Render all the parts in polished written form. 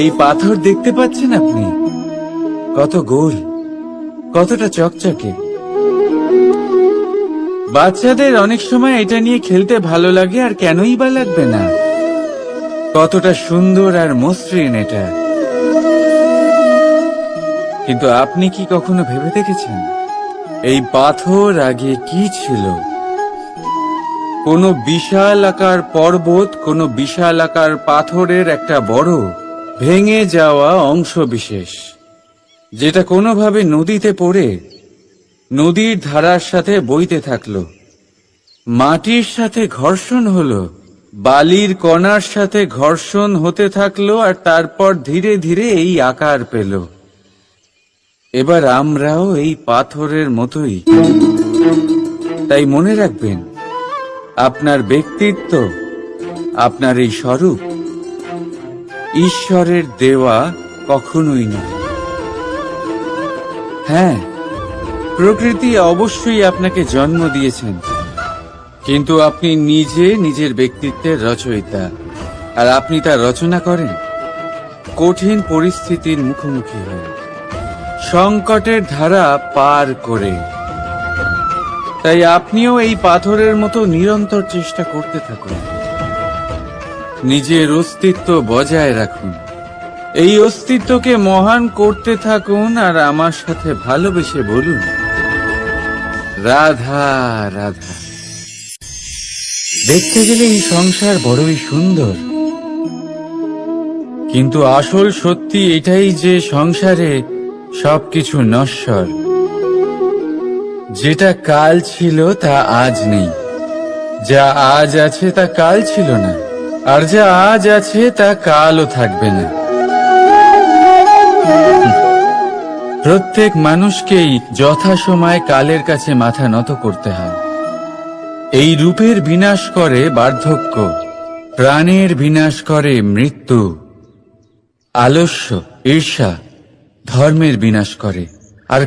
এই পাথর দেখতে পাচ্ছেন আপনি? কত গোল, কতটা চকচকে। বাচ্চাদের অনেক সময় এটা নিয়ে খেলতে ভালো লাগে, আর কেনই বা লাগবে না। কতটা সুন্দর আর মসৃণ এটা। কিন্তু আপনি কি কখনো ভেবে দেখেছেন এই পাথর আগে কি ছিল? কোনো বিশাল আকার পর্বত, কোনো বিশাল আকার পাথরের একটা বড় ভেঙে যাওয়া অংশ বিশেষ, যেটা কোনোভাবে নদীতে পড়ে নদীর ধারার সাথে বইতে থাকলো, মাটির সাথে ঘর্ষণ হলো, বালির কণার সাথে ঘর্ষণ হতে থাকলো, আর তারপর ধীরে ধীরে এই আকার পেল। এবার আমরাও এই পাথরের মতোই। তাই মনে রাখবেন, আপনার ব্যক্তিত্ব, আপনার এই স্বরূপ ঈশ্বরের দেওয়া কখনোই নয়। হ্যাঁ, প্রকৃতি অবশ্যই আপনাকে জন্ম দিয়েছেন, কিন্তু আপনি নিজে নিজের ব্যক্তিত্বের রচয়িতা। আর আপনি তা রচনা করেন কঠিন পরিস্থিতির মুখোমুখি হয়ে, সংকটের ধারা পার করে। তাই আপনিও এই পাথরের মতো নিরন্তর চেষ্টা করতে থাকুন, নিজের অস্তিত্ব বজায় রাখুন, এই অস্তিত্বকে মহান করতে থাকুন, আর আমার সাথে ভালোবেসে বলুন, রাধা রাধা। দেখতে গেলে এই সংসার বড়ই সুন্দর, কিন্তু আসল সত্যি এটাই যে সংসারে সবকিছু নশ্বর। যেটা কাল ছিল তা আজ নেই, যা আজ আছে তা কাল ছিল না, আর যা আজ আছে তা কালও থাকবে না। প্রত্যেক মানুষকেই যথাসময়ে কালের কাছে মাথা নত করতে হয়। এই রূপের বিনাশ করে বার্ধক্য, প্রাণের বিনাশ করে মৃত্যু, আলস্য, ঈর্ষা ধর্মের বিনাশ করে, আর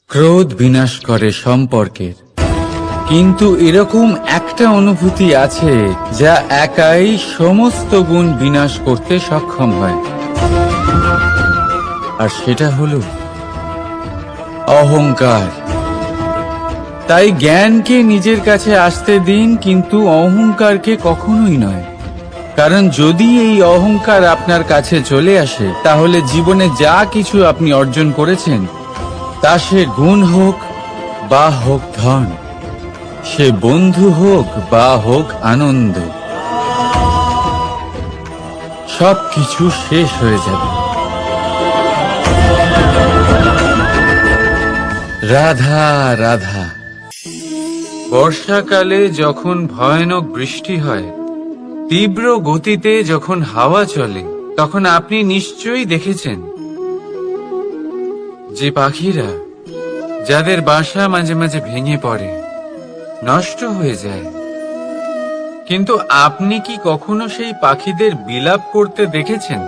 ক্রোধ বিনাশ করে সম্পর্কের। কিন্তু এরকম একটা অনুভূতি আছে যা একাই সমস্ত গুণ বিনাশ করতে সক্ষম হয়, আর সেটা হলো অহংকার। তাই জ্ঞানকে নিজের কাছে আসতে দিন, কিন্তু অহংকারকে কখনোই নয়। কারণ যদি এই অহংকার আপনার কাছে চলে আসে, তাহলে জীবনে যা কিছু আপনি অর্জন করেছেন, তা সে গুণ হোক বা হোক ধন, সে বন্ধু হোক বা হোক আনন্দ, সবকিছু শেষ হয়ে যাবে। রাধা রাধা। বর্ষাকালে যখন ভয়ানক বৃষ্টি হয়, তীব্র গতিতে যখন হাওয়া চলে, তখন আপনি নিশ্চয়ই দেখেছেন যে পাখিরা, যাদের বাসা মাঝে মাঝে ভেঙে পড়ে, নষ্ট হয়ে যায়। কিন্তু আপনি কি কখনো সেই পাখিদের বিলাপ করতে দেখেছেন?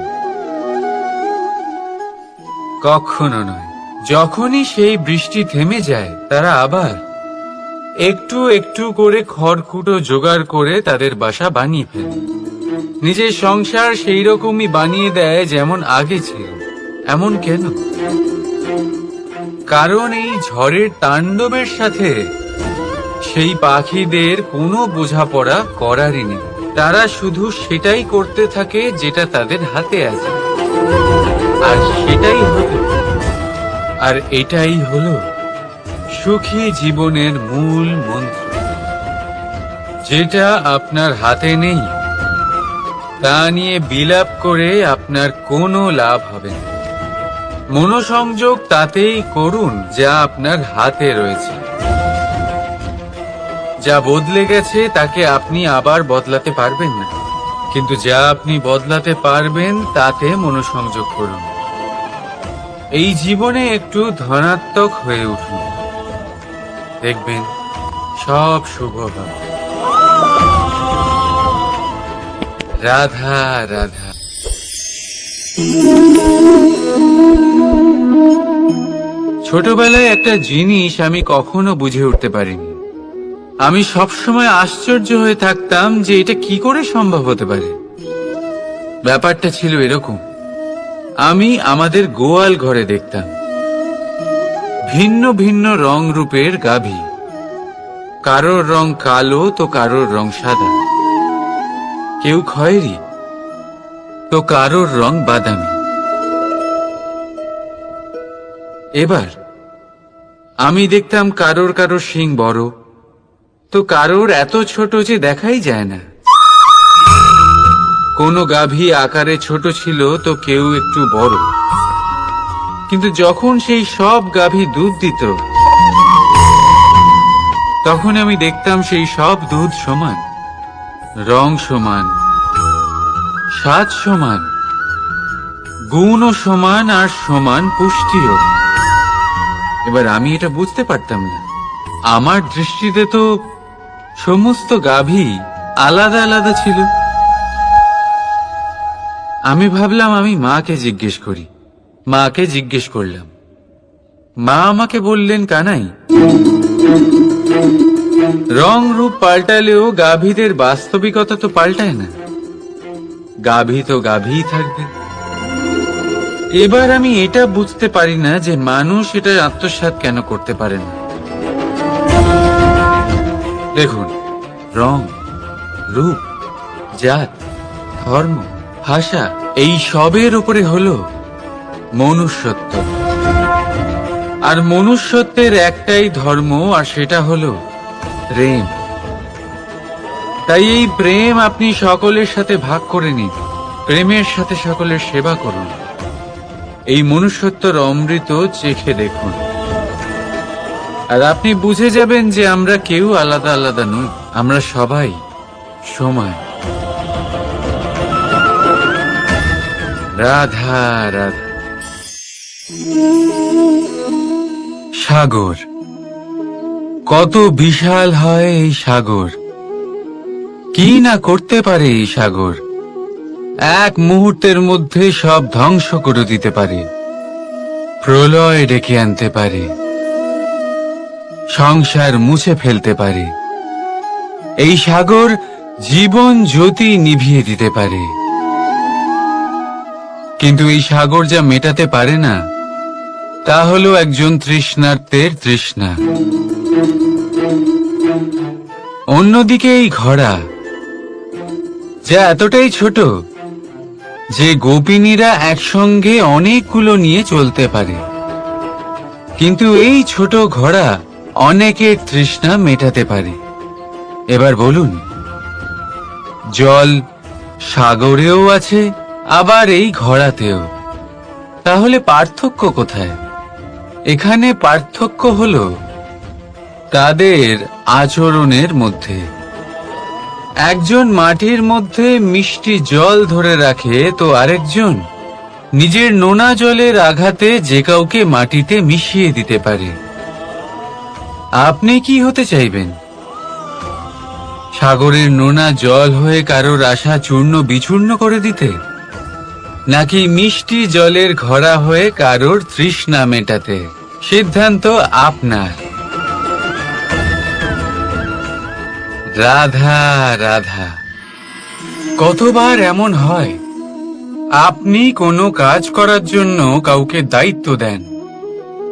কখনো নয়। যখনই সেই বৃষ্টি থেমে যায়, তারা আবার একটু একটু করে খড়কুটো জোগাড় করে তাদের বাসা বানিয়ে ফেলে। নিজের সংসার সেই রকমই বানিয়ে দেয় যেমন আগে ছিল। এমন কেন? কারণ এই ঝড়ের তাণ্ডবের সাথে সেই পাখিদের কোনো বোঝাপড়া করারই নেই। তারা শুধু সেটাই করতে থাকে যেটা তাদের হাতে আছে, আর সেটাই হলো, আর এটাই হলো সুখী জীবনের মূল মন্ত্র। যেটা আপনার হাতে নেই, তা নিয়ে বিলাপ করে আপনার কোনো লাভ হবে না। মনোসংযোগ তাতেই করুন যা আপনার হাতে রয়েছে। যা বদলে গেছে তাকে আপনি আবার বদলাতে পারবেন না, কিন্তু যা আপনি বদলাতে পারবেন তাতে মনোসংযোগ করুন। এই জীবনে একটু ধনাত্মক হয়ে উঠুন, দেখবেন সব শুভ হবে। রাধা রাধা। ছোটবেলায় একটা জিনিস আমি কখনো বুঝে উঠতে পারিনি। আমি সবসময় আশ্চর্য হয়ে থাকতাম যে এটা কি করে সম্ভব হতে পারে। ব্যাপারটা ছিল এরকম, আমি আমাদের গোয়াল ঘরে দেখতাম ভিন্ন ভিন্ন রং রূপের গাভী। কারোর রং কালো তো কারোর রং সাদা, কেউ খয়েরি তো কারোর রং বাদামি। এবার আমি দেখতাম কারোর কারোর শিং বড় তো কারোর এত ছোট যে দেখাই যায় না। কোনো গাভী আকারে ছোট ছিল তো কেউ একটু বড়। কিন্তু যখন সেই সব গাভী দুধ দিত তখন আমি দেখতাম সেই সব দুধ সমান, রং সমান, স্বাদ সমান, গুণও সমান আর সমান পুষ্টিও। এবার আমি এটা বুঝতে পারতাম না। আমার দৃষ্টিতে তো সমস্ত গাভী আলাদা আলাদা ছিল। আমি ভাবলাম আমি মাকে জিজ্ঞেস করি। মাকে জিজ্ঞেস করলাম। মা আমাকে বললেন, কানাই, রং রূপ পাল্টালেও গাভীদের বাস্তবিকতা তো পাল্টায় না। গাভী তো গাভীই থাকবে। এবার আমি এটা বুঝতে পারি না যে মানুষ এটা আত্মসাৎ কেন করতে পারে না। দেখুন, রং, রূপ, জাত, ধর্ম, ভাষা, এই সবের উপরে হলো মনুষ্যত্ব। আর মনুষ্যত্বের একটাই ধর্ম, আর সেটা হলো প্রেম। তাই এই প্রেম আপনি সকলের সাথে ভাগ করে নিন, প্রেমের সাথে সকলের সেবা করুন। এই মনুষ্যত্বর অমৃত চেখে দেখুন, আর আপনি বুঝে যাবেন যে আমরা কেউ আলাদা আলাদা নই, আমরা সবাই সমান। রাধা রাধা। সাগর কত বিশাল হয় এই সাগর, কি না করতে পারে এই সাগর। এক মুহূর্তের মধ্যে সব ধ্বংস করে দিতে পারে, প্রলয় ডেকে আনতে পারে, সংসার মুছে ফেলতে পারে। এই সাগর জীবন জ্যোতি নিভিয়ে দিতে পারে। কিন্তু এই সাগর যা মেটাতে পারে না তা হলো একজন তৃষ্ণার্তের তৃষ্ণা। অন্যদিকে এই ঘোড়া, যা এতটাই ছোট যে গোপিনীরা একসঙ্গে অনেকগুলো নিয়ে চলতে পারে, কিন্তু এই ছোট ঘোড়া অনেকের তৃষ্ণা মেটাতে পারে। এবার বলুন, জল সাগরেও আছে, আবার এই ঘোড়াতেও। তাহলে পার্থক্য কোথায়? এখানে পার্থক্য হলো তাদের আচরণের মধ্যে। একজন মাটির মধ্যে মিষ্টি জল ধরে রাখে তো আরেকজন নিজের নোনা জলের আঘাতে যে কাউকে মাটিতে মিশিয়ে দিতে পারে। আপনি কি হতে চাইবেন? সাগরের নোনা জল হয়ে কারোর আশা চূর্ণ বিচূর্ণ করে দিতে, নাকি মিষ্টি জলের ঘোড়া হয়ে কারোর তৃষ্ণা মেটাতে? সিদ্ধান্ত আপনার। রাধা রাধা। কতবার এমন হয় আপনি কোনো কাজ করার জন্য কাউকে দায়িত্ব দেন,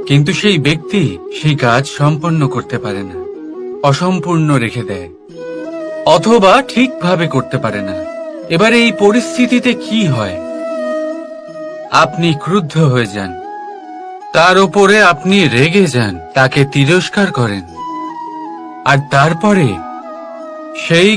কিন্তু সেই ব্যক্তি সেই কাজ সম্পন্ন করতে পারে না, অসম্পূর্ণ রেখে দেয়, অথবা ঠিকভাবে করতে পারে না। এবার এই পরিস্থিতিতে কি হয়? আপনি ক্রুদ্ধ হয়ে যান, তার উপরে আপনি রেগে যান, তাকে তিরস্কার করেন, আর তারপরে সেই